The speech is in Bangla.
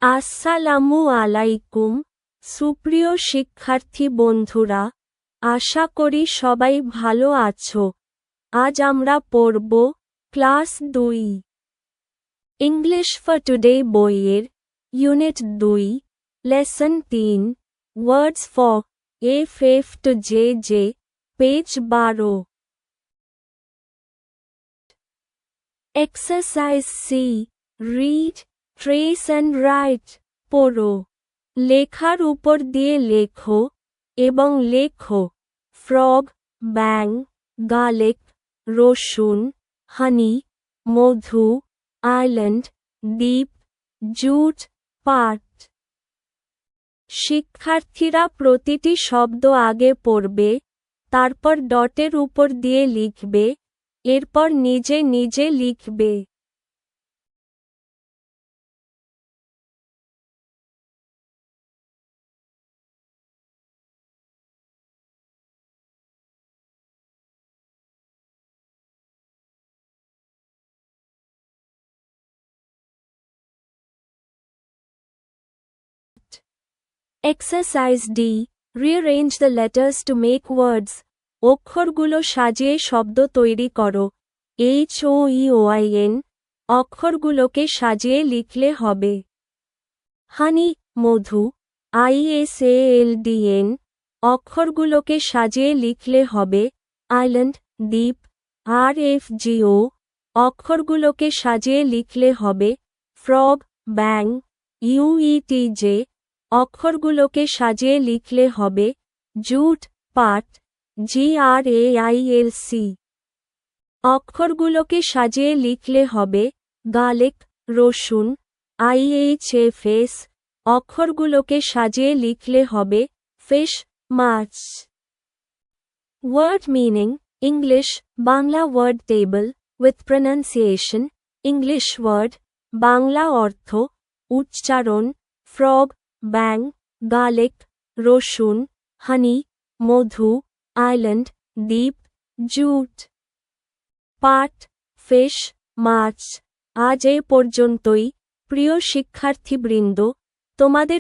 আসসালামু আলাইকুম সুপ্রিয় শিক্ষার্থী বন্ধুরা, আশা করি সবাই ভালো আছো। আজ আমরা পড়ব ক্লাস 2 ইংলিশ ফর টুডে বইয়ের unit 2 lesson 3 words for F to J J, page 12। Exercise C, read, trace and write. পড়ো। লেখার উপর দিয়ে লেখো এবং লেখো ফ্রগ, ব্যাং, গার্লিক, রসুন, হানি, মধু, আইল্যান্ড, দ্বীপ, জুট, পাট। শিক্ষার্থীরা প্রতিটি শব্দ আগে পড়বে, তারপর ডটের উপর দিয়ে লিখবে, এরপর নিজে নিজে লিখবে। Exercise D. Rearrange the letters to make words. অক্ষরগুলো সাজিয়ে শব্দ তৈরি করো। HOEOIN অক্ষরগুলোকে সাজিয়ে লিখলে হবে। হানি, মধু। ISALDN অক্ষরগুলোকে সাজিয়ে লিখলে হবে। আইল্যান্ড, দ্বীপ। RFGO অক্ষরগুলোকে সাজিয়ে লিখলে হবে। ফ্রগ, ব্যাং। UETJ অক্ষরগুলোকে সাজিয়ে লিখলে হবে। জুট, পাট। GRAILC অক্ষরগুলোকে সাজিয়ে লিখলে হবে। গার্লিক, রসুন। IHFS অক্ষরগুলোকে সাজিয়ে লিখলে হবে। ফিশ, মাছ। Word meaning English Bangla word table with pronunciation. English word Bangla অর্থ উচ্চারণ ফ্রগ, ব্যাং, গার্লিক, রসুন, হানি, মধু, আইল্যান্ড, দ্বীপ, জুট, পাট, ফিশ, মাছ। আজ এ পর্যন্তই প্রিয় শিক্ষার্থীবৃন্দ, তোমাদের